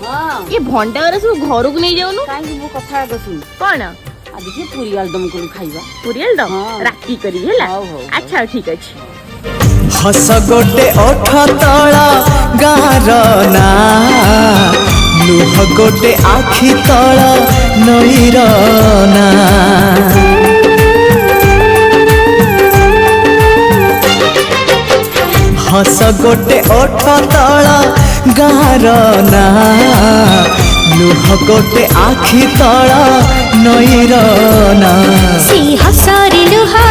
हाँ ये भंडा वाला सब घर को नहीं जाऊनु कहीं मो कथा सुन कौन आज देखिए पूरी आलदम को खाइबा पुरियल दम हाँ। राखी करी है हौ, हौ, हौ। अच्छा ठीक अछि हस गोटे ओठ तला गारना लुह गोटे आखि तला नईरना हस गोटे ओठ तला गारना लुह गोटे आखि तला नईरना सी हसरी लुहा